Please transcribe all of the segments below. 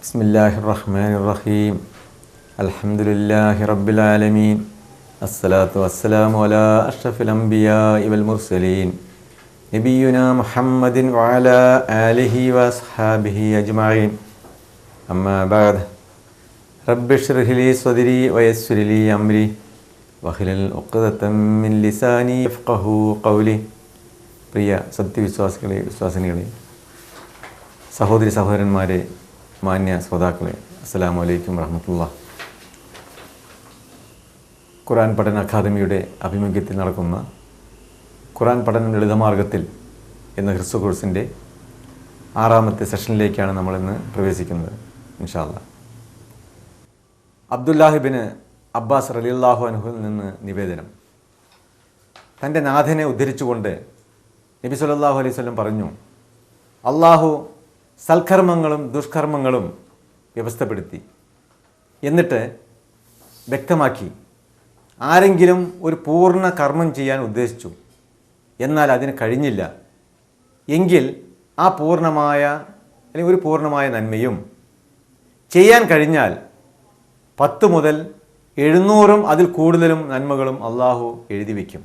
ബിസ്മില്ലാഹിർ റഹ്മാനിർ റഹീം. അൽഹംദുലില്ലാഹി റബ്ബിൽ ആലമീൻ. അസ്സലാത്തു വസ്സലാമു അലാ അഷ്റഫിൽ അംബിയാഇ വൽ മുർസലീൻ നബിയുനാ മുഹമ്മദിൻ വഅലാ ആലിഹി വഅസ്ഹാബിഹി അജ്മഈൻ. അമ്മാ ബഅദ്. റബ്ബി ഇശ്റഹ് ലി സ്വദ്രി വയസ്സിർ ലി അംരി വഹ്ലുൽ ഉഖ്ദതം മിൻ ലിസാനി യഫ്ഖഹു ഖൗലി. പ്രിയ സത്യവിശ്വാസികളെ, വിശ്വാസിനികളെ, സഹോദരി സഹോദരന്മാരെ, മാന്യ ശ്രോതാക്കളെ, അസ്സലാമു അലൈക്കും വറഹ്മത്തുള്ളാഹി. ഖുർആൻ പഠന അക്കാദമിയുടെ ആഭിമുഖ്യത്തിൽ നടക്കുന്ന ഖുർആൻ പഠനം ലളിതമാർഗത്തിൽ എന്ന ഹ്രസ്വ കോഴ്സിൻ്റെ 6ാമത്തെ സെഷനിലേക്കാണ് നമ്മളിന്ന് പ്രവേശിക്കുന്നത് ഇൻഷാ അല്ലാഹ്. അബ്ദുല്ലാഹി ബിൻ അബ്ബാസ് റളിയല്ലാഹു അൻഹുവിൽ നിന്ന് നിവേദനം. തൻ്റെ നാഥനെ ഉദ്ധരിച്ചുകൊണ്ട് നബി സല്ലല്ലാഹു അലൈഹി വസല്ലം പറഞ്ഞു, അള്ളാഹു സൽക്കർമ്മങ്ങളും ദുഷ്കർമ്മങ്ങളും വ്യവസ്ഥപ്പെടുത്തി. എന്നിട്ട് വ്യക്തമാക്കി, ആരെങ്കിലും ഒരു പൂർണ്ണ കർമ്മം ചെയ്യാൻ ഉദ്ദേശിച്ചു, എന്നാൽ അതിന് കഴിഞ്ഞില്ല എങ്കിൽ ആ പൂർണ്ണമായ അല്ലെങ്കിൽ ഒരു പൂർണ്ണമായ നന്മയും, ചെയ്യാൻ കഴിഞ്ഞാൽ 10 മുതൽ 700 അതിൽ കൂടുതലും നന്മകളും അള്ളാഹു എഴുതി വയ്ക്കും.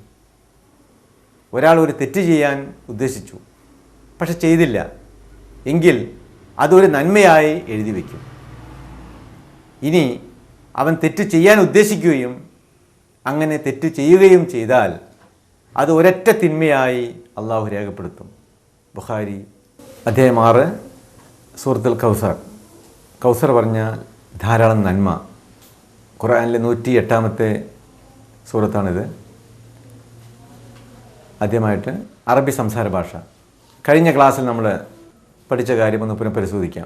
ഒരാൾ ഒരു തെറ്റ് ചെയ്യാൻ ഉദ്ദേശിച്ചു, പക്ഷെ ചെയ്തില്ല എങ്കിൽ അതൊരു നന്മയായി എഴുതി വയ്ക്കും. ഇനി അവൻ തെറ്റ് ചെയ്യാൻ ഉദ്ദേശിക്കുകയും അങ്ങനെ തെറ്റ് ചെയ്യുകയും ചെയ്താൽ അത് ഒരൊറ്റ തിന്മയായി അള്ളാഹു രേഖപ്പെടുത്തും. ബുഖാരി അധ്യായം 6 സൂറത്തുൽ കൗസർ. കൗസർ പറഞ്ഞാൽ ധാരാളം നന്മ. ഖുർആനിലെ 108ാമത്തെ സൂറത്താണിത്. ആദ്യമായിട്ട് അറബി സംസാര ഭാഷ. കഴിഞ്ഞ ക്ലാസ്സിൽ നമ്മൾ പഠിച്ച കാര്യമൊന്ന് പുനഃപരിശോധിക്കാം.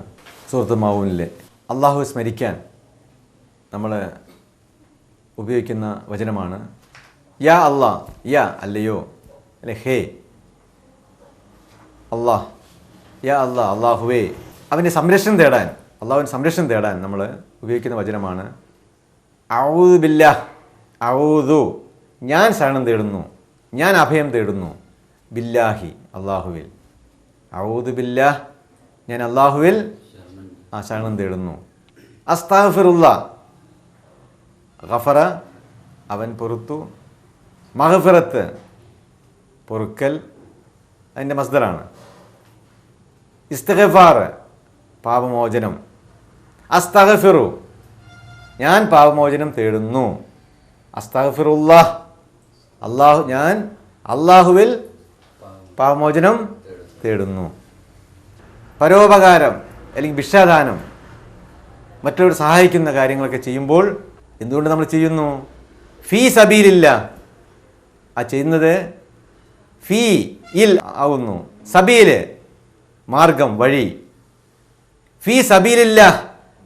സൂറത്ത് മാഊനിലെ അള്ളാഹു സ്മരിക്കാൻ നമ്മൾ ഉപയോഗിക്കുന്ന വചനമാണ് യാ അല്ലാ. യാ അല്ലയോ, അല്ലെ ഹേ അള്ളാഹ്, യാ അല്ലാ, അള്ളാഹുവേ. അവൻ്റെ സംരക്ഷണം തേടാൻ, അള്ളാഹുവിൻ്റെ സംരക്ഷണം തേടാൻ നമ്മൾ ഉപയോഗിക്കുന്ന വചനമാണ് അഊദു ബില്ലാഹ്. അഊദു, ഞാൻ ശരണം തേടുന്നു, ഞാൻ അഭയം തേടുന്നു. ബില്ലാഹി, അള്ളാഹുവിൽ. അഊദു ബില്ലാഹ്, ഞാൻ അള്ളാഹുവിൽ ശരണം തേടുന്നു. അസ്തഗ്ഫിറുല്ലാഹ്, ഗഫറ, അവൻ പൊറുത്തു. മഗ്ഫിറത്ത്, പൊറുക്കൽ, അതിൻ്റെ മസ്ദറാണ്. ഇസ്തിഗ്ഫാർ, പാപമോചനം. അസ്തഗ്ഫിറു, ഞാൻ പാപമോചനം തേടുന്നു. അസ്തഗ്ഫിറുല്ലാഹ്, അള്ളാഹു, ഞാൻ അള്ളാഹുവിൽ പാപമോചനം തേടുന്നു. പരോപകാരം അല്ലെങ്കിൽ ഭിക്ഷാദാനം, മറ്റൊരു സഹായിക്കുന്ന കാര്യങ്ങളൊക്കെ ചെയ്യുമ്പോൾ എന്തുകൊണ്ട് നമ്മൾ ചെയ്യുന്നു? ഫീ സബീലില്ലാഹ്. ആ ചെയ്യുന്നത് ഫീ ഇൽ ആവുന്നു. സബീല്, മാർഗം, വഴി. ഫീ സബീലില്ലാഹ്,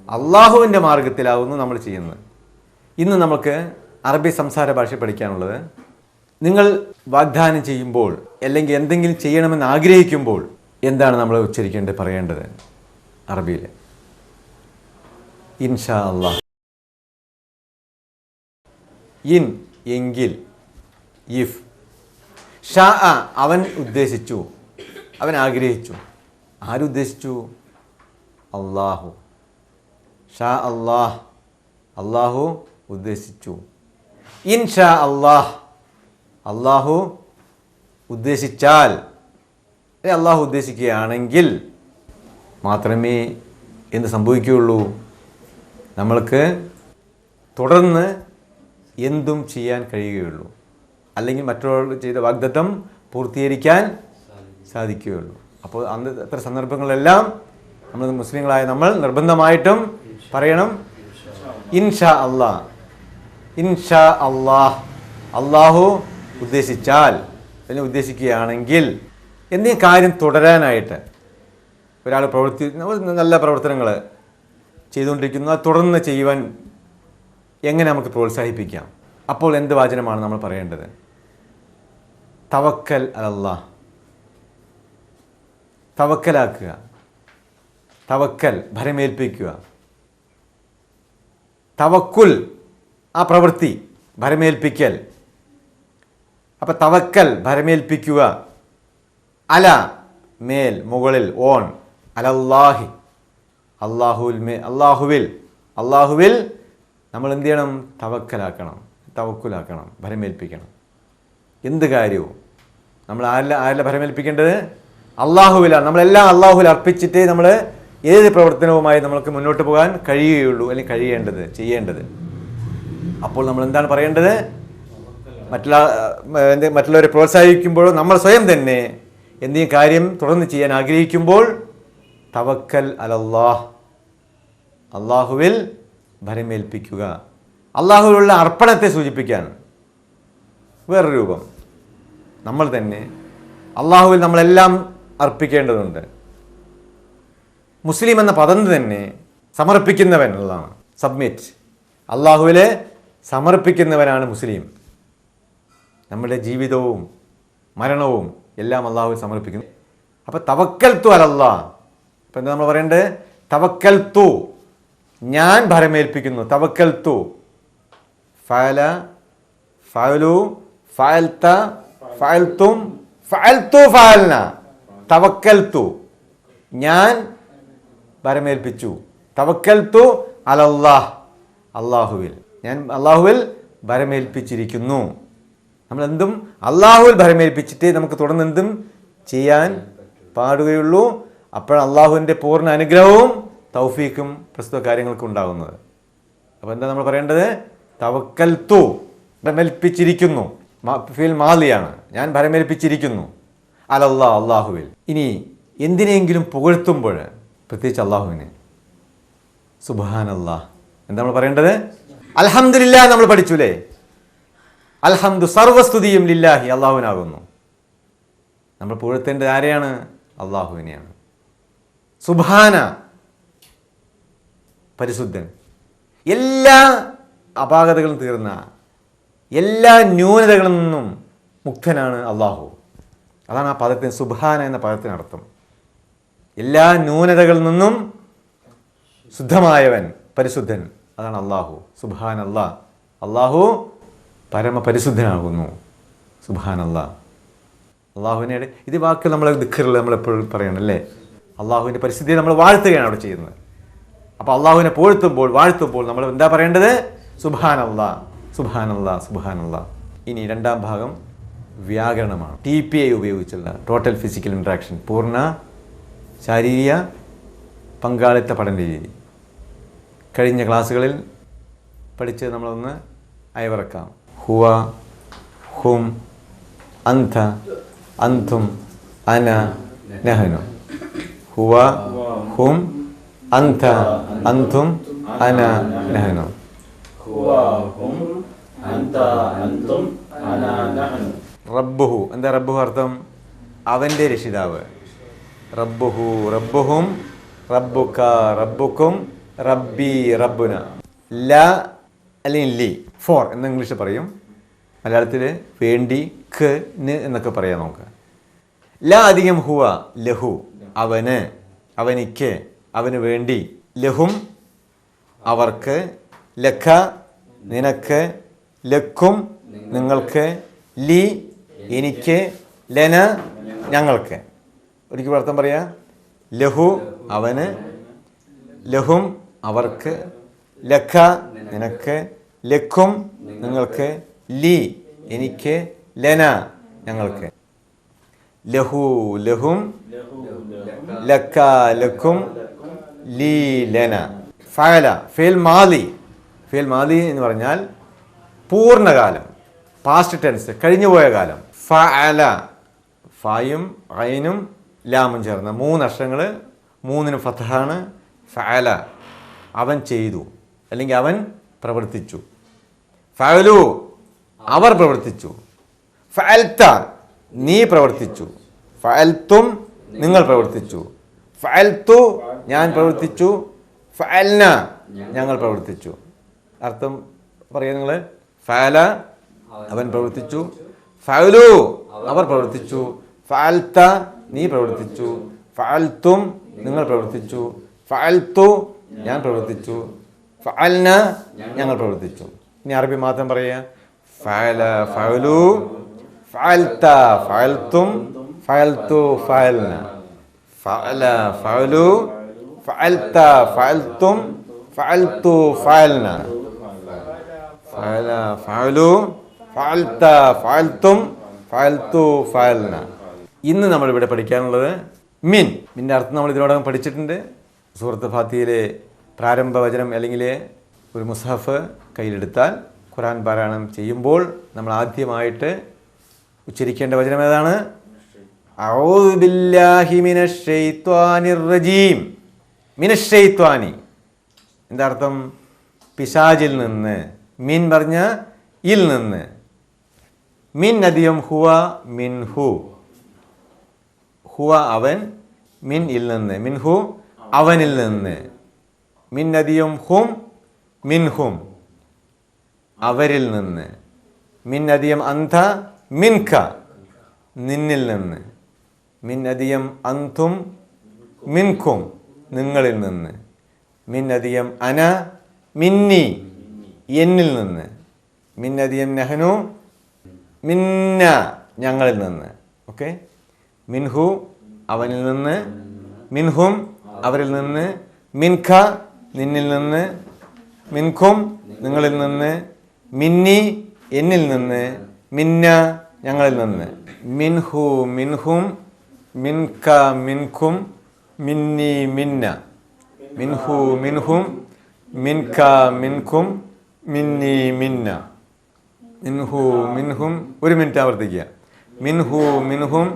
അള്ളാഹുവിൻ്റെ മാർഗത്തിലാവുന്നു നമ്മൾ ചെയ്യുന്നത്. ഇന്ന് നമുക്ക് അറബി സംസാര ഭാഷ പഠിക്കാനുള്ളത്, നിങ്ങൾ വാഗ്ദാനം ചെയ്യുമ്പോൾ അല്ലെങ്കിൽ എന്തെങ്കിലും ചെയ്യണമെന്ന് ആഗ്രഹിക്കുമ്പോൾ എന്താണ് നമ്മൾ ഉച്ചരിക്കേണ്ടത്, പറയേണ്ടത് അറബിയിൽ? ഇൻഷാ അല്ലാഹ്. ഇൻ, എങ്കിൽ. ഇഫ്. ഷാ, അവൻ ഉദ്ദേശിച്ചു, അവൻ ആഗ്രഹിച്ചു. ആരുദ്ദേശിച്ചു? അള്ളാഹു. ഷാ അല്ലാഹ്, അള്ളാഹു ഉദ്ദേശിച്ചു. ഇൻഷാ അല്ലാഹ്, അള്ളാഹു ഉദ്ദേശിച്ചാൽ, അള്ളാഹു ഉദ്ദേശിക്കുകയാണെങ്കിൽ മാത്രമേ എന്ത് സംഭവിക്കുകയുള്ളൂ? നമ്മൾക്ക് തുടർന്ന് എന്തും ചെയ്യാൻ കഴിയുകയുള്ളൂ, അല്ലെങ്കിൽ മറ്റുള്ളവർ ചെയ്ത വാഗ്ദത്തം പൂർത്തീകരിക്കാൻ സാധിക്കുകയുള്ളൂ. അപ്പോൾ അന്നത്തെ സന്ദർഭങ്ങളിലെല്ലാം നമ്മൾ മുസ്ലിങ്ങളായ നമ്മൾ നിർബന്ധമായിട്ടും പറയണം ഇൻഷാ അല്ലാഹ്. ഇൻഷാ അല്ലാഹ്, അള്ളാഹു ഉദ്ദേശിച്ചാൽ, അല്ലെങ്കിൽ ഉദ്ദേശിക്കുകയാണെങ്കിൽ. എന്നീ കാര്യം തുടരാനായിട്ട് ഒരാൾ നല്ല പ്രവർത്തനങ്ങൾ ചെയ്തുകൊണ്ടിരിക്കുന്നു, അത് തുടർന്ന് ചെയ്യുവാൻ എങ്ങനെ നമുക്ക് പ്രോത്സാഹിപ്പിക്കാം? അപ്പോൾ എന്ത് വാചനമാണ് നമ്മൾ പറയേണ്ടത്? തവക്കൽ അലല്ലാഹ്. തവക്കലാക്കുക, തവക്കൽ, ഭരമേൽപ്പിക്കുക. തവക്കുൽ, ആ പ്രവൃത്തി, ഭരമേൽപ്പിക്കൽ. അപ്പം തവക്കൽ, ഭരമേൽപ്പിക്കുക. അല, മേൽ, മുകളിൽ, ഓൺ. അലല്ലാഹി, അള്ളാഹുവിൽ നമ്മൾ എന്ത് ചെയ്യണം? തവക്കുലാക്കണം, ഭരമേൽപ്പിക്കണം. എന്ത് കാര്യവും നമ്മൾ ആരിലെ ഭരമേൽപ്പിക്കേണ്ടത്? അള്ളാഹുവിലാണ്. നമ്മളെല്ലാം അള്ളാഹുവിൽ അർപ്പിച്ചിട്ട് നമ്മൾ ഏത് പ്രവർത്തനവുമായി നമ്മൾക്ക് മുന്നോട്ട് പോകാൻ കഴിയുകയുള്ളൂ, അല്ലെങ്കിൽ ചെയ്യേണ്ടത്. അപ്പോൾ നമ്മൾ എന്താണ് പറയേണ്ടത്? മറ്റുള്ളവരെ പ്രോത്സാഹിപ്പിക്കുമ്പോഴോ നമ്മൾ സ്വയം തന്നെ എന്തെങ്കിലും കാര്യം തുടർന്ന് ചെയ്യാൻ ആഗ്രഹിക്കുമ്പോൾ തവക്കൽ അലല്ലാഹ്, അള്ളാഹുവിൽ ഭരമേൽപ്പിക്കുക. അള്ളാഹുവിലുള്ള അർപ്പണത്തെ സൂചിപ്പിക്കാൻ വേറൊരു രൂപം, നമ്മൾ തന്നെ അള്ളാഹുവിൽ നമ്മളെല്ലാം അർപ്പിക്കേണ്ടതുണ്ട്. മുസ്ലിം എന്ന പദം തന്നെ സമർപ്പിക്കുന്നവൻ ഉള്ളതാണ്. സബ്മിറ്റ്, അള്ളാഹുവിലെ സമർപ്പിക്കുന്നവനാണ് മുസ്ലിം. നമ്മുടെ ജീവിതവും മരണവും എല്ലാം അള്ളാഹുവിൽ സമർപ്പിക്കുന്നു. അപ്പോൾ തവക്കൽത്തു അലല്ലാഹ്. അപ്പോൾ എന്താ നമ്മൾ പറയേണ്ടത്? തവക്കൽത്തു, ഞാൻ ഭരമേൽപ്പിക്കുന്നു. തവക്കൽത്തു, ഫഅല, ഫഅലു, ഫഅൽത, ഫഅൽതും, ഫഅൽതു, ഫഅൽന. തവക്കൽത്തു, ഞാൻ ഭരമേൽപ്പിച്ചു. തവക്കൽത്തു അലല്ലാഹ്, അള്ളാഹുവിൽ, ഞാൻ അള്ളാഹുവിൽ ഭരമേൽപ്പിച്ചിരിക്കുന്നു. നമ്മളെന്തും അള്ളാഹുവിൽ ഭരമേൽപ്പിച്ചിട്ട് നമുക്ക് തുടർന്ന് എന്തും ചെയ്യാൻ പാടുകയുള്ളൂ. അപ്പോഴാണ് അള്ളാഹുവിൻ്റെ പൂർണ്ണ അനുഗ്രഹവും തൗഫീക്കും പ്രസ്തുത കാര്യങ്ങൾക്കും ഉണ്ടാകുന്നത്. അപ്പോൾ എന്താ നമ്മൾ പറയേണ്ടത്? തവക്കൽത്തു, ഭരമേൽപ്പിച്ചിരിക്കുന്നു. ഫീൽ മാലിയാണ്, ഞാൻ ഭരമേൽപ്പിച്ചിരിക്കുന്നു. അലല്ലാഹ്, അള്ളാഹുവിൽ. ഇനി എന്തിനെങ്കിലും പുകഴ്ത്തുമ്പോൾ, പ്രത്യേകിച്ച് അള്ളാഹുവിനെ, സുബ്ഹാനല്ലാഹ്, എന്താ നമ്മൾ പറയേണ്ടത്? അൽഹംദുലില്ലാ. നമ്മൾ പഠിച്ചുല്ലേ? അൽഹംദു, സർവസ്തുതിയും ലില്ലാഹി, അള്ളാഹുവിനാകുന്നു. നമ്മൾ പുകഴ്ത്തേണ്ടത് ആരെയാണ്? അള്ളാഹുവിനെയാണ്. സുബ്ഹാന, പരിശുദ്ധൻ, എല്ലാ അപാകതകളും തീർന്ന, എല്ലാ ന്യൂനതകളിൽ നിന്നും മുക്തനാണ് അള്ളാഹു. അതാണ് ആ പദത്തിന്, സുബ്ഹാന എന്ന പദത്തിനർത്ഥം. എല്ലാ ന്യൂനതകളിൽ നിന്നും ശുദ്ധമായവൻ, പരിശുദ്ധൻ, അതാണ് അള്ളാഹു. സുബ്ഹാനല്ലാഹ്, അള്ളാഹു പരമപരിശുദ്ധനാകുന്നു. സുബ്ഹാനല്ലാഹ്, അള്ളാഹുവിനെ ഇത് വാക്ക് നമ്മൾ ദിക്റിൽ നമ്മളെപ്പോഴും പറയണം അല്ലേ? അള്ളാഹുവിൻ്റെ പരിശുദ്ധിയെ നമ്മൾ വാഴ്ത്തുകയാണ് അവിടെ ചെയ്യുന്നത്. അപ്പോൾ അള്ളാഹുവിനെ വാഴ്ത്തുമ്പോൾ നമ്മൾ എന്താ പറയേണ്ടത്? സുബ്ഹാനല്ലാഹ്, സുബ്ഹാനല്ലാഹ്, സുബ്ഹാനല്ലാഹ്. ഇനി രണ്ടാം ഭാഗം വ്യാകരണമാണ്. TPI ഉപയോഗിച്ചുള്ള ടോട്ടൽ ഫിസിക്കൽ ഇൻട്രാക്ഷൻ, പൂർണ്ണ ശാരീരിക പങ്കാളിത്ത പഠന രീതി. കഴിഞ്ഞ ക്ലാസ്സുകളിൽ പഠിച്ചത് നമ്മളൊന്ന് അയവിറക്കാം. ഹുവ, ഹും, അന്ത, അന്തും, അന, നഹനു. ഹുവ, ഹും, അന്ത, അന്തും, അന, നഹനു. റബ്ബുഹു, എന്താ റബ്ബുഹു അർത്ഥം? അവൻ്റെ രക്ഷിതാവ്. റബ്ബുഹു, റബ്ബുഹും, റബ്ബുക, റബ്ബുക്കും, റബ്ബി, റബ്ബുന. ല അല്ലെങ്കിൽ ലി, ഫോർ എന്ന് ഇംഗ്ലീഷിൽ പറയും. മലയാളത്തിൽ വേണ്ടി, ക്ക്, ന് എന്നൊക്കെ പറയാം നമുക്ക്. ല അധികം ഹുവ, ലഹു, അവന്, അവനിക്ക്, അവന് വേണ്ടി. ലഹും, അവർക്ക്. ലഖ, നിനക്ക്. ലക്കും, നിങ്ങൾക്ക്. ലി, എനിക്ക്. ലന, ഞങ്ങൾക്ക്. ഒരിക്കൽ അർത്ഥം പറയാം. ലഹു, അവന്. ലഹും, അവർക്ക്. ലഖ, നിനക്ക്. ലക്കും, നിങ്ങൾക്ക്. ലി, എനിക്ക്. ലന, ഞങ്ങൾക്ക്. ലഹു, ലഹും. ലക്ക, ലക്കും. ലി, ലന. ഫഅല, ഫിൽ മാലി. ഫിൽ മാലി എന്ന് പറഞ്ഞാൽ പൂർണ്ണകാലം, പാസ്റ്റ് ടെൻസ്, കഴിഞ്ഞുപോയ കാലം. ഫഅല, ഫായും ഐനും ലാമും ചേർന്ന 3 അക്ഷരങ്ങൾ, 3നും ഫത്ഹാണ്. ഫഅല, അവൻ ചെയ്തു, അല്ലെങ്കിൽ അവൻ പ്രവർത്തിച്ചു. ഫഅലു, അവർ പ്രവർത്തിച്ചു. ഫഅൽത, നീ പ്രവർത്തിച്ചു. ഫഅൽതും, നിങ്ങൾ പ്രവർത്തിച്ചു. ഫഅൽതു, ഞാൻ പ്രവർത്തിച്ചു. ഫഅൽന, ഞങ്ങൾ പ്രവർത്തിച്ചു. അർത്ഥം പറയുക നിങ്ങൾ. ഫഅല, അവൻ പ്രവർത്തിച്ചു. ഫഅലു, അവർ പ്രവർത്തിച്ചു. ഫഅൽത, നീ പ്രവർത്തിച്ചു. ഫഅൽതും, നിങ്ങൾ പ്രവർത്തിച്ചു. ഫഅൽതു, ഞാൻ പ്രവർത്തിച്ചു. ഫഅൽന, ഞങ്ങൾ പ്രവർത്തിച്ചു. ഇനി അറബി മാത്രം പറയുക. ഫഅല, ഫഅലു. ഫഅൽത, ഫഅൽതും. ഫഅൽതു, ഫഅൽന. ഫഅല, ഫഅലു. ഫഅൽത ഫഅൽതും ഫഅൽതു ഫഅൽന ഫഅല ഫഅലു ഫഅൽത ഫഅൽതും ഫഅൽതു ഫഅൽന. ഇന്ന് നമ്മളിവിടെ പഠിക്കാനുള്ളത് മിൻ്റെ അർത്ഥം നമ്മൾ ഇതിനോടകം പഠിച്ചിട്ടുണ്ട്. സൂറത്ത് ഫാത്തിഹയിലെ പ്രാരംഭ വചനം അല്ലെങ്കിൽ ഒരു മുസ്ഹഫ് കയ്യിലെടുത്താൽ ഖുർആൻ പാരായണം ചെയ്യുമ്പോൾ നമ്മൾ ആദ്യമായിട്ട് ഉച്ചരിക്കേണ്ട വചനം ഏതാണ്? അഊദു ബില്ലാഹി മിനശ് ശൈത്വാനിർ റജീം. മിനശ് ശൈത്വാനി എന്താ അർത്ഥം? പിശാചിൽ നിന്ന്. മിൻ പറഞ്ഞ ഇൽ നിന്ന്. മിൻ അധികം ഹുവ മിൻഹു. ഹുവ അവൻ, മിൻ ഇൽ നിന്ന്, മിൻഹു അവനിൽ നിന്ന്. മിൻ അധികം ഹും മിൻഹും അവരിൽ നിന്ന്. മിൻ അധികം അന്ത മിൻക നിന്നിൽ നിന്ന്. മിൻ അധികം അന്തും മിൻകും നിങ്ങളിൽ നിന്ന്. മിൻ അധികം അന മിന്നി എന്നിൽ നിന്ന്. മിൻ അധികം നഹ്നു മിന്ന ഞങ്ങളിൽ നിന്ന്. ഓക്കെ. മിൻഹു അവനിൽ നിന്ന്, മിൻഹും അവരിൽ നിന്ന്, മിൻക നിന്നിൽ നിന്ന്, മിൻകും നിങ്ങളിൽ നിന്ന്, മിന്നി എന്നിൽ നിന്ന്, മിന്ന ഞങ്ങളിൽ നിന്ന്. മിൻഹു മിൻഹും മിൻക മിൻകും മിന്നി മിന്ന. മിൻഹു മിൻഹും മിൻക മിൻകും മിന്നി മിന്ന. മിൻഹു മിൻഹും ഒരു മിനിറ്റ് ആവർത്തിക്കുക. മിൻഹു മിൻഹും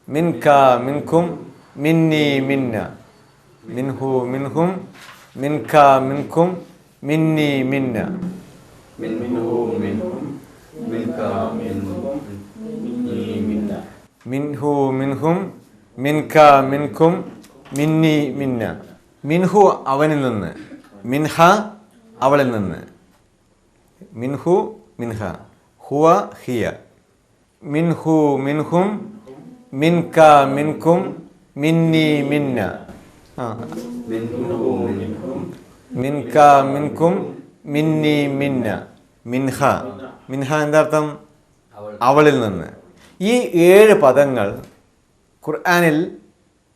മിൻക മിൻകും മിന്നി മിന്ന. മിൻഹു മിൻഹും മിൻക മിൻകും മിന്നി മിന്ന. മിൻഹു മിൻഹും മിൻക മിൻകും മിന്നി മിന്ന. മിൻഹു മിൻഹും മിൻക മിൻകും മിന്നി മിന്ന. മിൻഹു അവനിൽ നിന്ന്, മിൻഹ അവളിൽ നിന്ന്. മിൻഹു മിൻഹ ഹുവ ഹിയ. മിൻഹു മിൻഹും മിൻക മിൻകും മിന്നി മിന്ന. മിൻക മിൻകും മിന്നി മിന്ന. മിൻഹ മിൻഹ എന്താർത്ഥം? അവളിൽ നിന്ന്. ഈ 7 പദങ്ങൾ ഖുർആനിൽ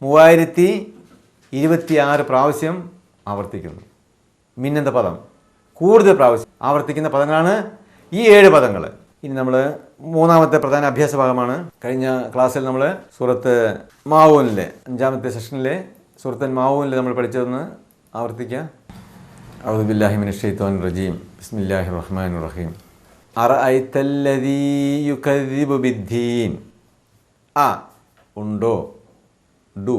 3026 പ്രാവശ്യം ആവർത്തിക്കുന്നു. മിൻ എന്ന പദം കൂടുതൽ പ്രാവശ്യം ആവർത്തിക്കുന്ന പദങ്ങളാണ് ഈ 7 പദങ്ങൾ. ഇനി നമ്മൾ മൂന്നാമത്തെ പ്രധാന അഭ്യാസ ഭാഗമാണ്. കഴിഞ്ഞ ക്ലാസ്സിൽ നമ്മൾ സൂറത്ത് മാഊനിലെ 5ാമത്തെ സെഷനിലെ സൂറത്ത് മാഊനിൽ നമ്മൾ പഠിച്ചതെന്ന് ആവർത്തിക്കുക. അഊദു ബില്ലാഹി മിനശ് ശൈത്വാനിർ റജീം. ബിസ്മില്ലാഹിർ റഹ്മാനിർ റഹീം. അറഅയ്തല്ലദീ യുകദ്ദിബു ബിദ്ദീൻ. ആ ഉണ്ടോ, ഡു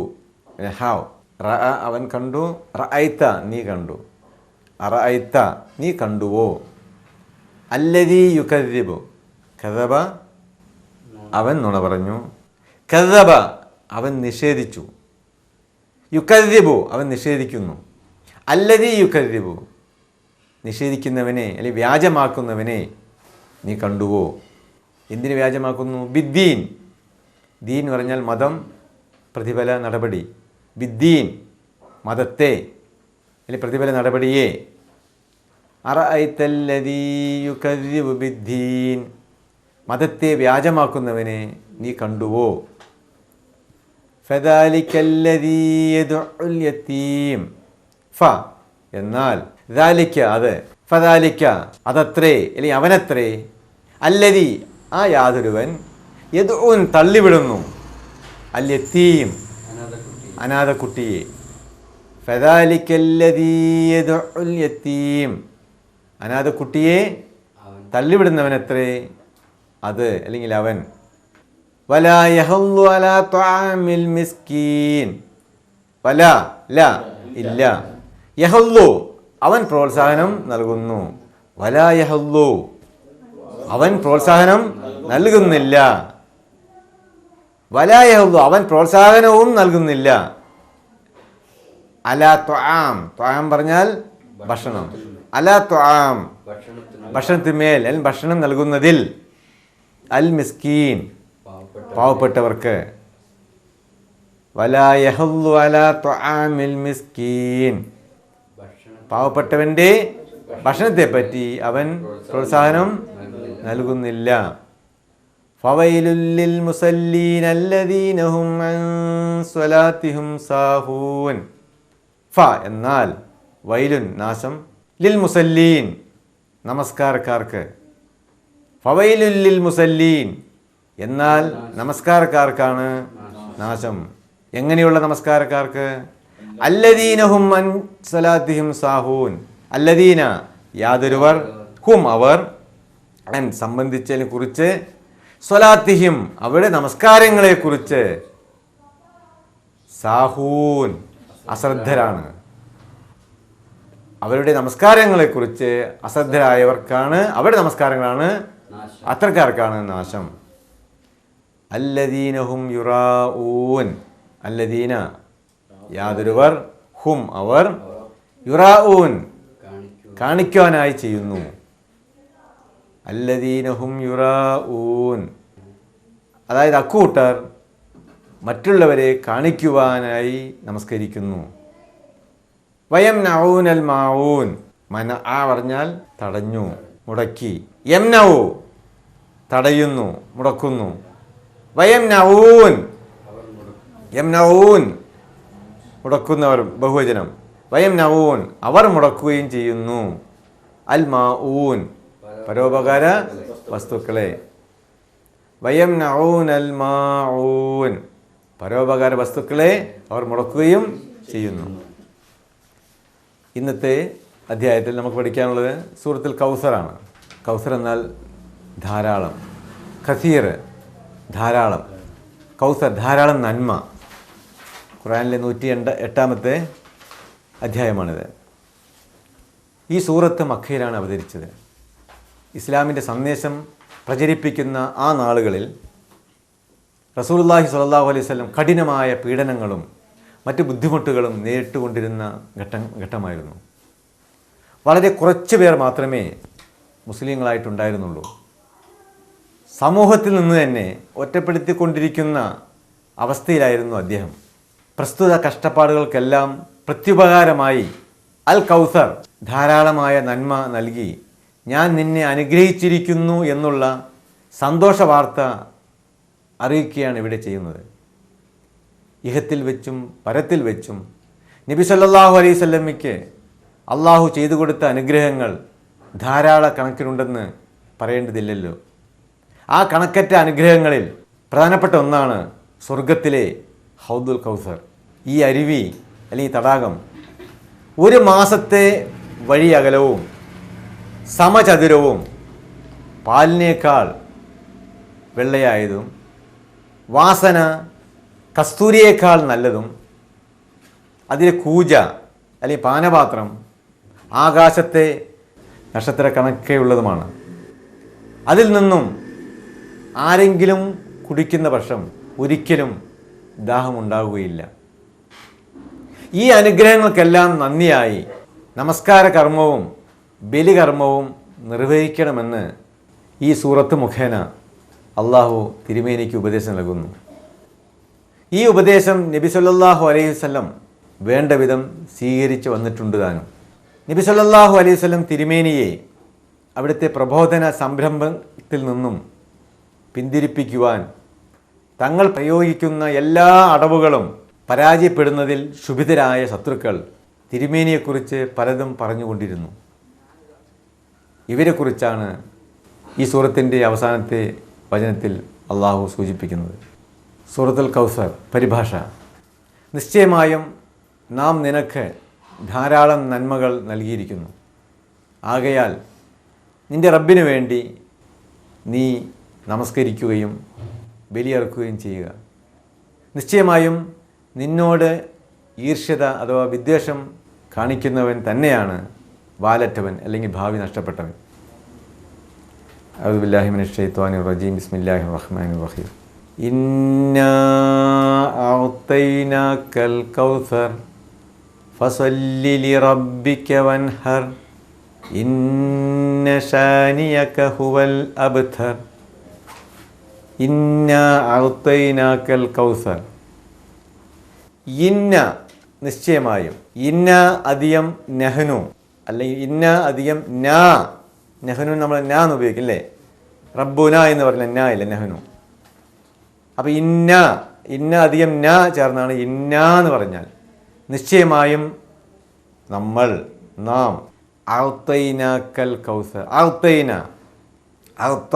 ഹാവ്. റഅ അവൻ കണ്ടു, റഅയ്ത നീ കണ്ടു, അറഅയ്ത നീ കണ്ടുവോ. അല്ലദീ യുകദ്ദിബു കദബ അവൻ നുണ പറഞ്ഞു, കദബ അവൻ നിഷേധിച്ചു, യുകദ്ദിബു അവൻ നിഷേധിക്കുന്നു. അല്ലദീ യുകദ്ദിബു നിഷേധിക്കുന്നവനെ അല്ലെങ്കിൽ വ്യാജമാക്കുന്നവനെ നീ കണ്ടുവോ. എന്തിന് വ്യാജമാക്കുന്നു? ബിദ്ദീൻ. ദീൻ എന്ന് പറഞ്ഞാൽ മതം, പ്രതിഫല നടപടി. ബിദ്ദീൻ മതത്തെ അല്ലെങ്കിൽ പ്രതിഫല നടപടിയെ. അറഅയ്തല്ലദീ യുകദ്ദിബു ബിദ്ദീൻ മതത്തെ വ്യാജമാക്കുന്നവനെ നീ കണ്ടുവോ. ഫദാലിക്കല്ലദീ യദ്ഉൽ യതീം. ഫ എന്നാൽ, ദാലിക്ക അത്, ഫദാലിക്ക അതത്രേ അല്ലെങ്കിൽ അവനത്രേ, അല്ലദീ ആ യാതൊരുവൻ, യദ്ഉൻ തള്ളിവിടുന്നു, അൽ യതീം അനാഥ കുട്ടിയെ. ഫദാലിക്കല്ലദീ യദ്ഉൽ യതീം അനാഥ കുട്ടിയെ തള്ളിവിടുന്നവനത്രേ അത് അല്ലെങ്കിൽ അവൻ. വലാ യഹുല്ലു അലാ ത്വആമിൽ മിസ്കീൻ. വലാ ല ഇല്ല, യഹുല്ലു അവൻ പ്രോത്സാഹനം നൽകുന്നു, വലാ യഹുല്ലു അവൻ പ്രോത്സാഹനം നൽകുന്നില്ല, വലാ യഹുല്ലു അവൻ പ്രോത്സാഹനവും നൽകുന്നില്ല. അലാ ത്വആം, ത്വആം പറഞ്ഞാൽ ഭക്ഷണം, അലാ ത്വആം ഭക്ഷണത്തിന്മേൽ അല്ലെങ്കിൽ ഭക്ഷണം നൽകുന്നതിൽ, അൽ മിസ്കീൻ പാവപ്പെട്ടവർക്ക്, വലാ യഹുല്ലു അലാ ത്വആമിൽ മിസ്കീൻ പാവപ്പെട്ടവൻ്റെ ഭക്ഷണത്തെപ്പറ്റി അവൻ പ്രോത്സാഹനം നൽകുന്നില്ല. ഫവൈലുൽ ലിൽ മുസല്ലീന അല്ലദീന ഹും അൻ സ്വലാത്തിഹിം സാഹൂൻ. ഫ എന്നാൽ വൈലുൻ നാശം, ലിൽ മുസല്ലീൻ നമസ്കാരക്കാർക്ക്, ഫവൈലുൽ ലിൽ മുസല്ലീൻ എന്നാൽ നമസ്കാരക്കാർക്കാണ് നാശം. എങ്ങനെയുള്ള നമസ്കാരക്കാർക്ക്? അല്ലദീനഹും അൻ സലാത്തിഹിം സാഹൂൻ, അല്ലദീന യാതൊരുവർ, ഹും അവർ, അൻ സംബന്ധിച്ചതിനെ കുറിച്ച്, സ്വലാത്തിഹിം അവരുടെ നമസ്കാരങ്ങളെക്കുറിച്ച്, സാഹൂൻ അശ്രദ്ധരാണ്. അവരുടെ നമസ്കാരങ്ങളെക്കുറിച്ച് അശ്രദ്ധരായവർക്കാണ്, അവരുടെ നമസ്കാരങ്ങളാണ്, അത്തരക്കാർക്കാണ് നാശം. അല്ലദീനഹും യുറാഊൻ, അല്ലദീന യാതൊരുവർ, ഹും അവർ, യുറാഊൻ കാണിക്കുവാനായി ചെയ്യുന്നു. അല്ലദീനഹും യുറാഊൻ അതായത് അക്കൂട്ടർ മറ്റുള്ളവരെ കാണിക്കുവാനായി നമസ്കരിക്കുന്നു. വയംനഊനൽ മാഊൻ, മന ആ പറഞ്ഞാൽ തടഞ്ഞു, മുടക്കി. യംനഊ തടയുന്നു, മുടക്കുന്നു. വയംനഊൻ യംനഊൻ മുടക്കുന്നവർ ബഹുവചനം. വയംനഊൻ അവർ മുടക്കുകയും ചെയ്യുന്നു. അൽ മാഊൻ പരോപകാര വസ്തുക്കളെ. വയംനഊൻ അൽ മാഊൻ പരോപകാര വസ്തുക്കളെ അവർ മുടക്കുകയും ചെയ്യുന്നു. ഇന്നത്തെ അധ്യായത്തിൽ നമുക്ക് പഠിക്കാനുള്ളത് സൂറത്തുൽ കൗസറാണ്. കൗസർ എന്നാൽ ധാരാളം, ഖസീർ ധാരാളം, കൗസർ ധാരാളം നന്മ. ഖുർആനിലെ 108-ാമത്തെ അധ്യായമാണിത്. ഈ സൂറത്ത് മക്കയിലാണ് അവതരിച്ചത്. ഇസ്ലാമിൻ്റെ സന്ദേശം പ്രചരിപ്പിക്കുന്ന ആ നാളുകളിൽ റസൂലുള്ളാഹി സ്വല്ലല്ലാഹു അലൈഹി വസല്ലം കഠിനമായ പീഡനങ്ങളും മറ്റ് ബുദ്ധിമുട്ടുകളും നേരിട്ടുകൊണ്ടിരുന്ന ഘട്ടമായിരുന്നു. വളരെ കുറച്ച് പേർ മാത്രമേ മുസ്ലിങ്ങളായിട്ടുണ്ടായിരുന്നുള്ളൂ. സമൂഹത്തിൽ നിന്ന് തന്നെ ഒറ്റപ്പെടുത്തിക്കൊണ്ടിരിക്കുന്ന അവസ്ഥയിലായിരുന്നു അദ്ദേഹം. പ്രസ്തുത കഷ്ടപ്പാടുകൾക്കെല്ലാം പ്രത്യുപകാരമായി അൽ കൗസർ ധാരാളമായ നന്മ നൽകി ഞാൻ നിന്നെ അനുഗ്രഹിച്ചിരിക്കുന്നു എന്നുള്ള സന്തോഷ വാർത്ത അറിയിക്കുകയാണ് ഇവിടെ ചെയ്യുന്നത്. ഇഹത്തിൽ വെച്ചും പരത്തിൽ വെച്ചും നബി സല്ലല്ലാഹു അലൈഹി വസല്ലമയ്ക്ക് അള്ളാഹു ചെയ്തു കൊടുത്ത അനുഗ്രഹങ്ങൾ ധാരാളക്കണക്കിനുണ്ടെന്ന് പറയേണ്ടതില്ലല്ലോ. ആ കണക്കറ്റ അനുഗ്രഹങ്ങളിൽ പ്രധാനപ്പെട്ട ഒന്നാണ് സ്വർഗത്തിലെ ഹൗദുൽ കൗസർ. ഈ അരുവി അല്ലെങ്കിൽ തടാകം 1 മാസത്തെ വഴി അകലവും സമചതുരവും പാലിനേക്കാൾ വെള്ളയായതും വാസന കസ്തൂരിയേക്കാൾ നല്ലതും അതിലെ കൂജ അല്ലെങ്കിൽ പാനപാത്രം ആകാശത്തെ നക്ഷത്രക്കണക്കെയുള്ളതുമാണ്. അതിൽ നിന്നും ആരെങ്കിലും കുടിക്കുന്ന പക്ഷം ഒരിക്കലും ദാഹമുണ്ടാവുകയില്ല. ഈ അനുഗ്രഹങ്ങൾക്കെല്ലാം നന്ദിയായി നമസ്കാര കർമ്മവും ബലികർമ്മവും നിർവഹിക്കണമെന്ന് ഈ സൂറത്ത് മുഖേന അള്ളാഹു തിരുമേനിക്ക് ഉപദേശം നൽകുന്നു. ഈ ഉപദേശം നബി സല്ലല്ലാഹു അലൈഹി വസല്ലം വേണ്ട വിധം സ്വീകരിച്ച് വന്നിട്ടുണ്ട് താനും. നബി സല്ലല്ലാഹു അലൈഹി വസല്ലം തിരുമേനിയെ അവിടുത്തെ പ്രബോധന സംരംഭത്തിൽ നിന്നും പിന്തിരിപ്പിക്കുവാൻ തങ്ങൾ പ്രയോഗിക്കുന്ന എല്ലാ അടവുകളും പരാജയപ്പെടുന്നതിൽ ക്ഷുഭിതരായ ശത്രുക്കൾ തിരുമേനിയെക്കുറിച്ച് പലതും പറഞ്ഞുകൊണ്ടിരുന്നു. ഇവരെക്കുറിച്ചാണ് ഈ സൂറത്തിൻ്റെ അവസാനത്തെ വചനത്തിൽ അള്ളാഹു സൂചിപ്പിക്കുന്നത്. സൂറത്തുൽ കൗസർ പരിഭാഷ: നിശ്ചയമായും നാം നിനക്ക് ധാരാളം നന്മകൾ നൽകിയിരിക്കുന്നു. ആകയാൽ നിൻ്റെ റബ്ബിനു വേണ്ടി നീ നമസ്കരിക്കുകയും ബലിയർക്കുകയും ചെയ്യുക. നിശ്ചയമായും നിന്നോട് ഈർഷ്യത അഥവാ വിദ്വേഷം കാണിക്കുന്നവൻ തന്നെയാണ് വാലറ്റവൻ അല്ലെങ്കിൽ ഭാവി നഷ്ടപ്പെട്ടവൻ. അഊദു ബില്ലാഹി മിനശ് ശൈത്വാനിർ റജീം. ബിസ്മില്ലാഹിർ റഹ്മാനിർ റഹീം. ഇന്നാ അഅ്തൈനാകൽ കൗസർ ഫസല്ലി ലിറബ്ബിക വൻഹർ ഇന്ന ശാനിയക ഹുവൽ അബ്തർ. ഇന്നാ അഅ്തൈനാകൽ കൗസർ. ഇന്ന നിശ്ചയമായും, ഇന്ന അധികം നഹ്നു അല്ലെങ്കിൽ ഇന്ന അധികം നാ. നഹ്നു നമ്മൾ നാ എന്ന് ഉപയോഗിക്കും അല്ലേ? റബ്ബുന എന്ന് പറഞ്ഞാൽ നാ ഇല്ല, നഹ്നു. അപ്പോൾ ഇന്ന അധികം നാ ചേർന്നാണ് ഇന്ന എന്ന് പറഞ്ഞാൽ. നിശ്ചയമായും നമ്മൾ, നാം. അഅ്തൈനാക്കൽ കൗസർ. അഅ്തൈന, അഅ്ത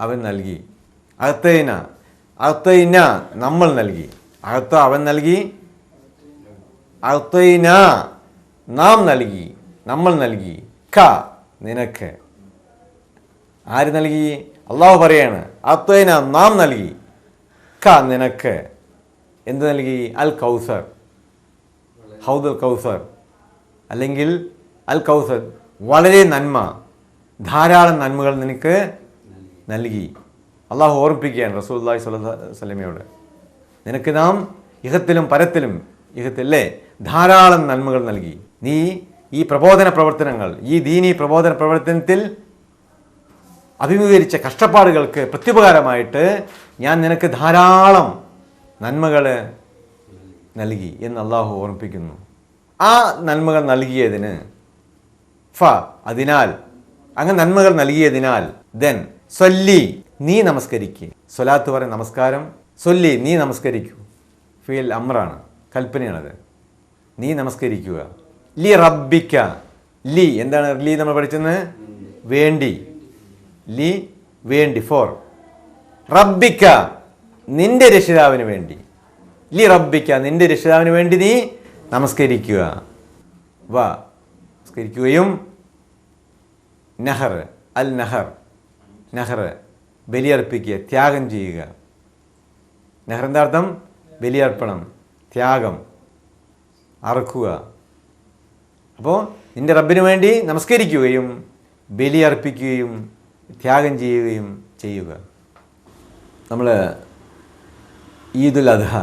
അവൻ നൽകി. അഅ്തൈന, അഅ്തൈന നമ്മൾ നൽകി. അഅ്ത അവൻ നൽകി. അഅ്തൈന നാം നൽകി, നമ്മൾ നൽകി. ക നിനക്ക്. ആര് നൽകി? അള്ളാഹു പറയാണ് അഅ്തൈന നാം നൽകി. ക നിനക്ക്. എന്ത് നൽകി? അൽ കൗസർ, ഹൗദുൽ കൗസർ, അല്ലെങ്കിൽ അൽ കൗസർ, വളരെ നന്മ, ധാരാളം നന്മകൾ നിനക്ക് നൽകി. അള്ളാഹു ഓർമ്മിപ്പിക്കുകയാണ് റസൂലുള്ളാഹി സ്വല്ലല്ലാഹു അലൈഹി വസല്ലമയോട്, നിനക്ക് നാം ഇഹത്തിലും പരത്തിലും, ഇഹത്തിലെ ധാരാളം നന്മകൾ നൽകി. നീ ഈ പ്രബോധന പ്രവർത്തനങ്ങൾ, ഈ ദീനീ പ്രബോധന പ്രവർത്തനത്തിൽ അഭിമുഖീകരിച്ച കഷ്ടപ്പാടുകൾക്ക് പ്രത്യുപകാരമായിട്ട് ഞാൻ നിനക്ക് ധാരാളം നന്മകൾ നൽകി എന്ന് അള്ളാഹു ഓർമ്മിപ്പിക്കുന്നു. ആ നന്മകൾ നൽകിയതിന് അതിനാൽ, അങ്ങനെ നന്മകൾ നൽകിയതിനാൽ സൊല്ലി നീ നമസ്കരിക്കുക. സ്വലാത്ത് പറയും നമസ്കാരം. സൊല്ലി നീ നമസ്കരിക്കൂ. ഫിയൽ അമ്രാണ്, കൽപ്പനയാണത്. നീ നമസ്കരിക്കുക. ലി റബ്ബിക്ക. ലി എന്താണ്? ലി നമ്മൾ പഠിച്ചത് വേണ്ടി. ലി വേണ്ടി, ഫോർ. റബ്ബിക്ക നിന്റെ രക്ഷിതാവിന് വേണ്ടി. ലി റബ്ബിക്ക നിന്റെ രക്ഷിതാവിന് വേണ്ടി നീ നമസ്കരിക്കുക. നമസ്കരിക്കുകയും നഹർ, അൽ നഹർ, നഹർ ബലിയർപ്പിക്കുക, ത്യാഗം ചെയ്യുക. നഹർ എന്താ അർത്ഥം? ബലിയർപ്പണം, ത്യാഗം, അറുക്കുക. അപ്പോൾ നിന്റെ റബ്ബിന് വേണ്ടി നമസ്കരിക്കുകയും ബലിയർപ്പിക്കുകയും ത്യാഗം ചെയ്യുകയും ചെയ്യുക. നമ്മൾ ഈദുൽ അദ്ഹ,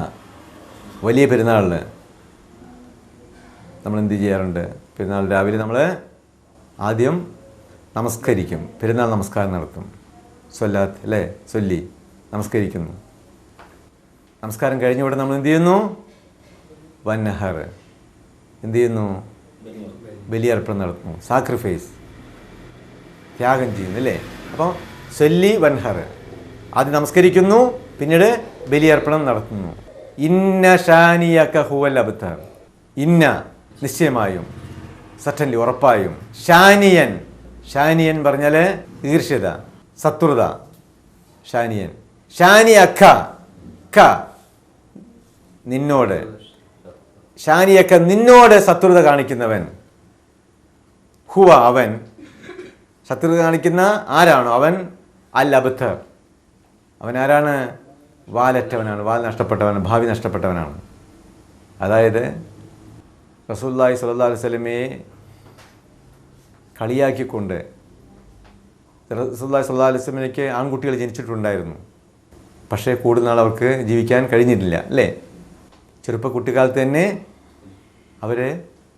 വലിയ പെരുന്നാളിൽ നമ്മൾ എന്ത് ചെയ്യാറുണ്ട്? പെരുന്നാൾ രാവിലെ നമ്മൾ ആദ്യം നമസ്കരിക്കും, പെരുന്നാൾ നമസ്കാരം നടത്തും. സ്വലാത്ത് അല്ലേ, ചൊല്ലി നമസ്കരിക്കുന്നു. നമസ്കാരം കഴിഞ്ഞുകൂടെ നമ്മൾ എന്ത് ചെയ്യുന്നു? വന്നഹർ എന്ത് ചെയ്യുന്നു? ബലിയർപ്പണം നടത്തുന്നു, സാക്രിഫൈസ്, ത്യാഗം ചെയ്യുന്നു അല്ലേ. അപ്പോൾ സൊല്ലി വൻഹർ, ആദ്യം നമസ്കരിക്കുന്നു, പിന്നീട് ബലിയർപ്പണം നടത്തുന്നു. ഇന്ന ഷാനിയക ഹുവൽ അബ്തർ. ഇന്ന നിശ്ചയമായും, സറ്റൻലി ഉറപ്പായും. ഷാനിയൻ, ഷാനിയൻ പറഞ്ഞാൽ ഈർഷ്യത, ശത്രുത. ഷാനിയൻ. ഷാനിയക്ക, ക നിന്നോട്. ഷാനിയക്ക നിന്നോട് ശത്രുത കാണിക്കുന്നവൻ. ഹുവ അവൻ. ശത്രുത കാണിക്കുന്ന ആരാണോ അവൻ? അൽ അബ്തർ. അവൻ ആരാണ്? വാലറ്റവനാണ്, വാൽ നഷ്ടപ്പെട്ടവനാണ്, ഭാവി നഷ്ടപ്പെട്ടവനാണ്. അതായത് റസൂലുള്ളാഹി സ്വല്ലല്ലാഹു അലൈഹി വസല്ലമയെ കളിയാക്കിക്കൊണ്ട്, റസൂലുള്ളാഹി സ്വല്ലല്ലാഹു അലൈഹി വസല്ലമയ്ക്ക് ആൺകുട്ടികൾ ജനിച്ചിട്ടുണ്ടായിരുന്നു, പക്ഷേ കൂടുതൽ നാൾ അവർക്ക് ജീവിക്കാൻ കഴിഞ്ഞിട്ടില്ല അല്ലേ. ചെറുപ്പ കുട്ടിക്കാലത്ത് തന്നെ അവർ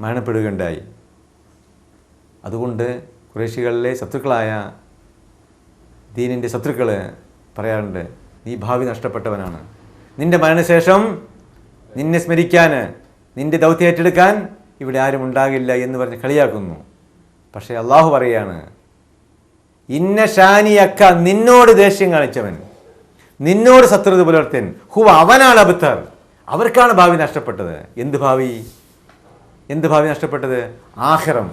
മരണപ്പെടുകയുണ്ടായി. അതുകൊണ്ട് ഖുറൈശികളിലെ ശത്രുക്കളായ, ദീനിൻ്റെ ശത്രുക്കൾ പറയാറുണ്ട്, നീ ഭാവി നഷ്ടപ്പെട്ടവനാണ്, നിന്റെ മരണശേഷം നിന്നെ സ്മരിക്കാൻ, നിന്റെ ദൗത്യം ഏറ്റെടുക്കാൻ ഇവിടെ ആരും ഉണ്ടാകില്ല എന്ന് പറഞ്ഞ് കളിയാക്കുന്നു. പക്ഷേ അള്ളാഹു പറയാണ്, ഇന്ന ഷാനിയക്ക നിന്നോട് ദേഷ്യം കാണിച്ചവൻ, നിന്നോട് ശത്രുത പുലർത്തൻ, ഹുവ അവനാണ് അബ്തർ. അവർക്കാണ് ഭാവി നഷ്ടപ്പെട്ടത്. എന്ത് ഭാവി? എന്ത് ഭാവി നഷ്ടപ്പെട്ടത്? ആഖിറം,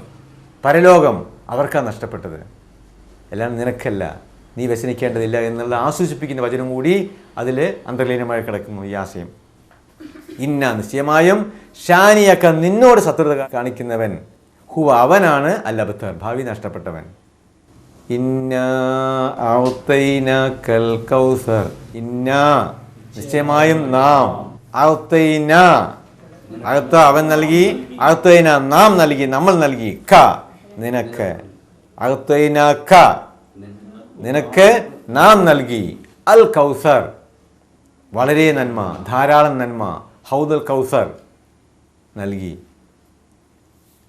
പരലോകം അവർക്കാണ് നഷ്ടപ്പെട്ടത്. എല്ലാം നിനക്കല്ല, നീ വ്യസനിക്കേണ്ടതില്ല എന്നുള്ള ആശ്വസിപ്പിക്കുന്ന വചനം കൂടി അതിൽ അന്തർലീനമായി കിടക്കുന്നു ഈ ആശയം. ഇന്ന നിശ്ചയമായും ഷാനിയക്ക നിന്നോട് ശത്രുത കാണിക്കുന്നവൻ, ഹുവ അവനാണ് അൽ അബ്തർ ഭാവി നഷ്ടപ്പെട്ടവൻ. ഇന്ന അഅ്തൈനാകൽ കൗസർ. ഇന്ന നിശ്ചയമായും നാം, അഅ്തൈന അഅ്ത അവൻ നൽകി, അഅ്തൈന നാം നൽകി, നമ്മൾ നൽകി, ക നിനക്ക്, അഅ്തൈനാക നിനക്ക് നാം നൽകി, അൽ കൗസർ വളരെ നന്മ, ധാരാളം നന്മ, ഹൗദുൽ കൗസർ നൽകി,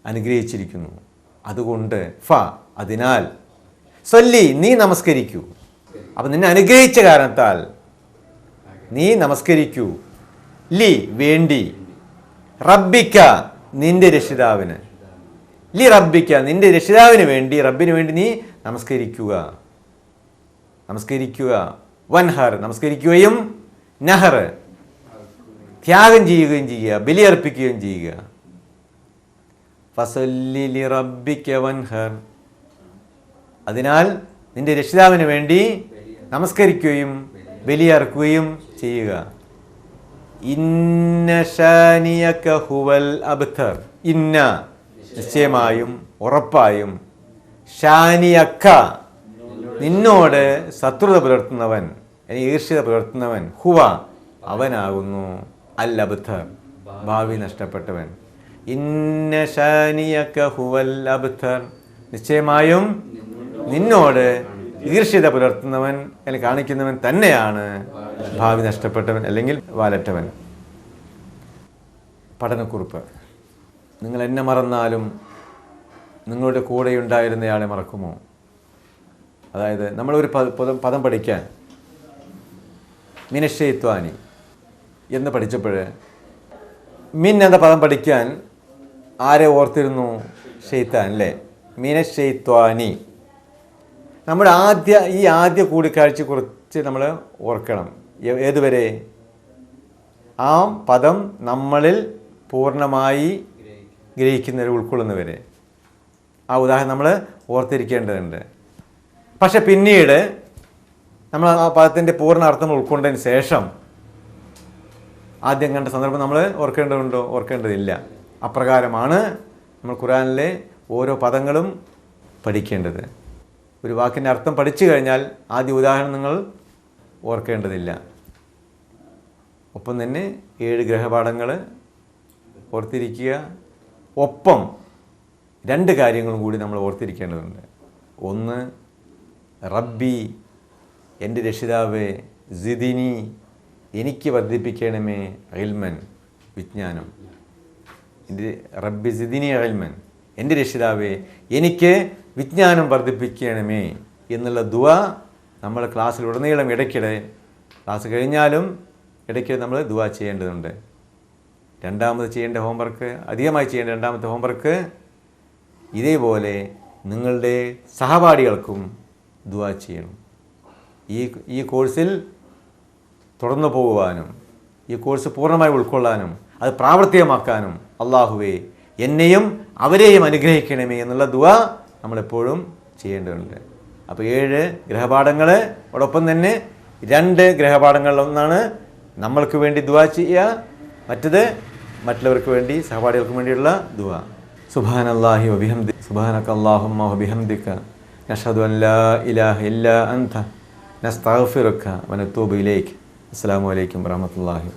അനുഗ്രഹിച്ചിരിക്കുന്നു. അതുകൊണ്ട് അതിനാൽ സൊല്ലി നീ നമസ്കരിക്കൂ. അപ്പം നിന്നെ അനുഗ്രഹിച്ച കാരണത്താൽ നീ നമസ്കരിക്കൂ. ലി വേണ്ടി, റബ്ബിക്ക നിന്റെ രക്ഷിതാവിന്, ലി റബ്ബിക്ക നിന്റെ രക്ഷിതാവിന് വേണ്ടി, റബ്ബിന് വേണ്ടി നീ നമസ്കരിക്കുക. നമസ്കരിക്കുക. വൻഹർ നമസ്കരിക്കുകയും, നഹർ ത്യാഗം ചെയ്യുകയും ചെയ്യുക, ബലിയർപ്പിക്കുകയും ചെയ്യുക. ഫസല്ലി ലിറബ്ബിക വൻഹർ, അതിനാൽ നിന്റെ രക്ഷിതാവിന് വേണ്ടി നമസ്കരിക്കുകയും ബലിയർക്കുകയും ചെയ്യുക. ഇന്ന ഷാനിയക ഹുവൽ അബ്തർ, ഇന്ന നിശ്ചയമായും ഉറപ്പായും, ഷാനിയക്ക നിന്നോട് ശത്രുത പുലർത്തുന്നവൻ, ഈർഷ്യത പുലർത്തുന്നവൻ, ഹുവ അവനാകുന്നു, അൽ അബ്തർ ഭാവി നഷ്ടപ്പെട്ടവൻ. ഇന്ന ഷാനിയക ഹുവൽ അബ്തർ, നിശ്ചയമായും നിന്നോട് ഈർഷ്യത പുലർത്തുന്നവൻ അല്ലെങ്കിൽ കാണിക്കുന്നവൻ തന്നെയാണ് ഭാവി നഷ്ടപ്പെട്ടവൻ അല്ലെങ്കിൽ വാലറ്റവൻ. പഠനക്കുറിപ്പ്. നിങ്ങൾ എന്നെ മറന്നാലും നിങ്ങളുടെ കൂടെയുണ്ടായിരുന്നയാളെ മറക്കുമോ? അതായത് നമ്മളൊരു പദം പഠിക്കാൻ മിനശ്ശൈത്വാനി എന്ന് പഠിച്ചപ്പോൾ മിൻ എന്ന പദം പഠിക്കാൻ ആരെ ഓർത്തിരുന്നു? ഷെയ്ത്താൻ അല്ലേ? മിനശ്ശൈത്വാനി. നമ്മുടെ ആദ്യ കൂടിക്കാഴ്ച കുറിച്ച് നമ്മൾ ഓർക്കണം. ഏതുവരെ? ആ പദം നമ്മളിൽ പൂർണ്ണമായി ഗ്രഹിക്കുന്നവരെ, ഉൾക്കൊള്ളുന്നവരെ. ആ ഉദാഹരണം നമ്മൾ ഓർത്തിരിക്കേണ്ടതുണ്ട്. പക്ഷെ പിന്നീട് നമ്മൾ ആ പദത്തിൻ്റെ പൂർണ്ണ അർത്ഥം ഉൾക്കൊണ്ടതിന് ശേഷം ആദ്യം കണ്ട സന്ദർഭം നമ്മൾ ഓർക്കേണ്ടതുണ്ടോ? ഓർക്കേണ്ടതില്ല. അപ്രകാരമാണ് നമ്മൾ ഖുർആനിലെ ഓരോ പദങ്ങളും പഠിക്കേണ്ടത്. ഒരു വാക്കിൻ്റെ അർത്ഥം പഠിച്ചു കഴിഞ്ഞാൽ ആദ്യ ഉദാഹരണം നിങ്ങൾ ഓർക്കേണ്ടതില്ല. ഒപ്പം തന്നെ 7 ഗ്രഹപാഠങ്ങൾ ഓർത്തിരിക്കുക. ഒപ്പം 2 കാര്യങ്ങളും കൂടി നമ്മൾ ഓർത്തിരിക്കേണ്ടതുണ്ട്. ഒന്ന്, റബ്ബി എൻ്റെ രക്ഷിതാവേ, സിദിനി എനിക്ക് വർദ്ധിപ്പിക്കണമേ, ഇൽമൻ വിജ്ഞാനം. എൻ്റെ റബ്ബി സിദിനി ഇൽമൻ, എൻ്റെ രക്ഷിതാവേ എനിക്ക് വിജ്ഞാനം വർദ്ധിപ്പിക്കണമേ എന്നുള്ള ദുആ നമ്മൾ ക്ലാസ്സിലുടനീളം ഇടയ്ക്കിടെ, ക്ലാസ് കഴിഞ്ഞാലും ഇടയ്ക്കിടെ നമ്മൾ ദുആ ചെയ്യേണ്ടതുണ്ട്. രണ്ടാമത് ചെയ്യേണ്ട ഹോംവർക്ക്, അധികമായി ചെയ്യേണ്ട രണ്ടാമത്തെ ഹോംവർക്ക്, ഇതേപോലെ നിങ്ങളുടെ സഹപാഠികൾക്കും ദുആ ചെയ്യണം. ഈ കോഴ്സിൽ തുടർന്നു പോകുവാനും ഈ കോഴ്സ് പൂർണ്ണമായി ഉൾക്കൊള്ളാനും അത് പ്രാവർത്തികമാക്കാനും അള്ളാഹുവേ എന്നെയും അവരെയും അനുഗ്രഹിക്കണമേ എന്നുള്ള ദുആ നമ്മളെപ്പോഴും ചെയ്യേണ്ടതുണ്ട്. അപ്പോൾ 7 ഗ്രഹപാഠങ്ങൾ, അതോടൊപ്പം തന്നെ 2 ഗ്രഹപാഠങ്ങളിലൊന്നാണ് നമ്മൾക്ക് വേണ്ടി ദുആ ചെയ്യുക, മറ്റത് മറ്റുള്ളവർക്ക് വേണ്ടി, സഹപാഠികൾക്ക് വേണ്ടിയുള്ള ദുആ. സുബ്ഹാനല്ലാഹി വബിഹംദി, സുബ്ഹാനക അല്ലാഹുമ്മ വബിഹംദിക, നഷ്ഹദു അൻ ലാ ഇലാഹ ഇല്ലാ അൻത, നസ്തഗ്ഫിറുക വനതൂബു ഇലൈക്. അസ്സലാമു അലൈക്കും വറഹ്മത്തുള്ളാഹി.